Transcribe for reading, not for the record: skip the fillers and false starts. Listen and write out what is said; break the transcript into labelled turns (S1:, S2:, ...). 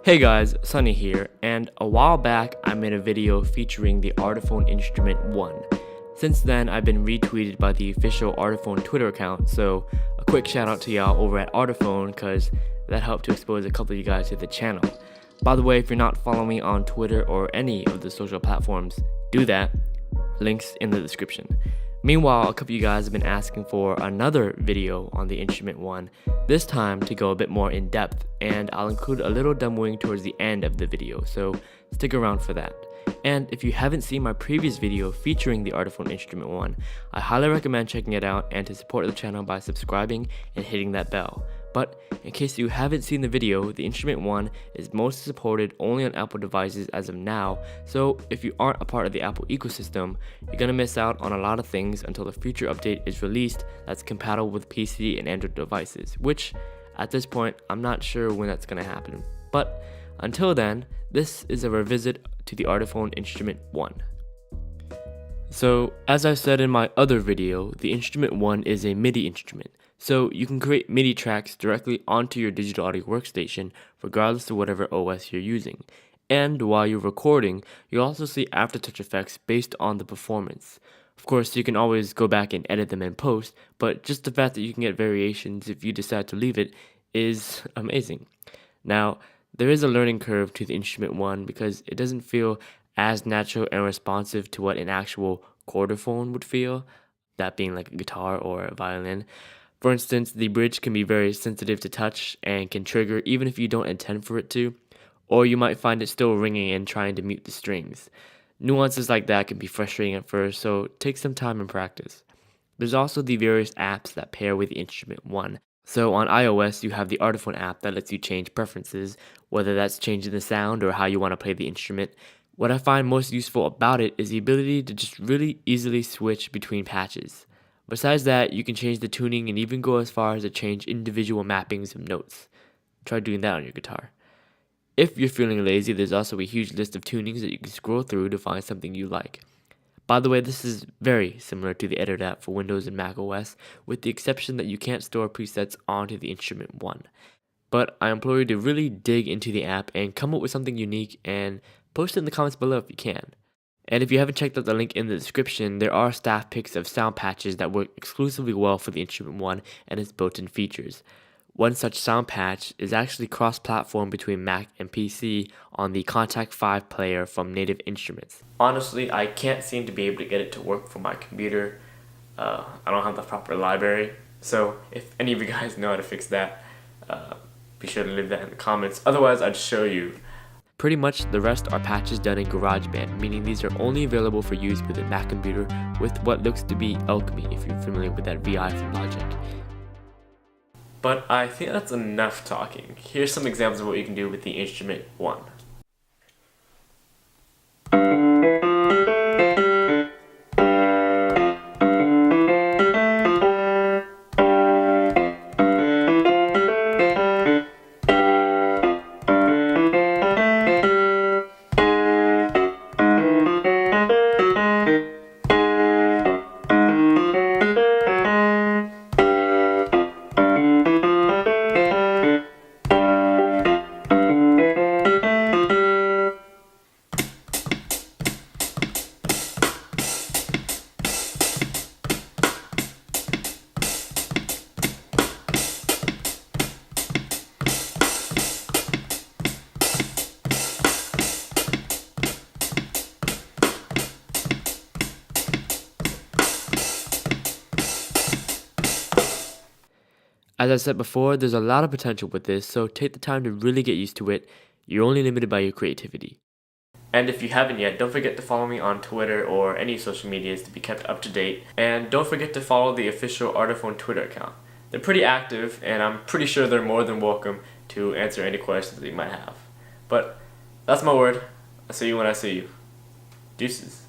S1: Hey guys, Sunny here, and a while back I made a video featuring the Artiphon Instrument I. Since then, I've been retweeted by the official Artiphon Twitter account, so a quick shout out to y'all over at Artiphon because that helped to expose a couple of you guys to the channel. By the way, if you're not following me on Twitter or any of the social platforms, do that. Links in the description. Meanwhile, a couple of you guys have been asking for another video on the Instrument I, this time to go a bit more in depth, and I'll include a little demoing towards the end of the video, so stick around for that. And if you haven't seen my previous video featuring the Artiphon Instrument I highly recommend checking it out and to support the channel by subscribing and hitting that bell. But in case you haven't seen the video, the Instrument I is mostly supported only on Apple devices as of now, so if you aren't a part of the Apple ecosystem, you're gonna miss out on a lot of things until the future update is released that's compatible with PC and Android devices, which at this point, I'm not sure when that's gonna happen. But until then, this is a revisit to the Artiphon Instrument I. So, as I said in my other video, the Instrument I is a MIDI instrument. So you can create MIDI tracks directly onto your digital audio workstation regardless of whatever OS you're using. And while you're recording, you'll also see aftertouch effects based on the performance. Of course, you can always go back and edit them in post, but just the fact that you can get variations if you decide to leave it is amazing. Now, there is a learning curve to the Instrument I because it doesn't feel as natural and responsive to what an actual chordophone would feel, that being like a guitar or a violin. For instance, the bridge can be very sensitive to touch and can trigger even if you don't intend for it to, or you might find it still ringing and trying to mute the strings. Nuances like that can be frustrating at first, so take some time and practice. There's also the various apps that pair with the Instrument I. So on iOS, you have the Artiphon app that lets you change preferences, whether that's changing the sound or how you want to play the instrument. What I find most useful about it is the ability to just really easily switch between patches. Besides that, you can change the tuning and even go as far as to change individual mappings of notes. Try doing that on your guitar. If you're feeling lazy, there's also a huge list of tunings that you can scroll through to find something you like. By the way, this is very similar to the Edit app for Windows and Mac OS, with the exception that you can't store presets onto the Instrument I. But I implore you to really dig into the app and come up with something unique and post it in the comments below if you can. And if you haven't checked out the link in the description, there are staff pics of sound patches that work exclusively well for the Instrument I and its built-in features. One such sound patch is actually cross-platform between Mac and PC on the Contact 5 player from Native Instruments. Honestly, I can't seem to be able to get it to work for my computer. I don't have the proper library, so if any of you guys know how to fix that, be sure to leave that in the comments. Otherwise, I'd show you. Pretty much the rest are patches done in GarageBand, meaning these are only available for use with a Mac computer with what looks to be Alchemy, if you're familiar with that VI from Logic. But I think that's enough talking. Here's some examples of what you can do with the Instrument I. As I said before, there's a lot of potential with this, so take the time to really get used to it. You're only limited by your creativity. And if you haven't yet, don't forget to follow me on Twitter or any social medias to be kept up to date. And don't forget to follow the official Artiphon Twitter account. They're pretty active, and I'm pretty sure they're more than welcome to answer any questions that you might have. But that's my word. I'll see you when I see you. Deuces.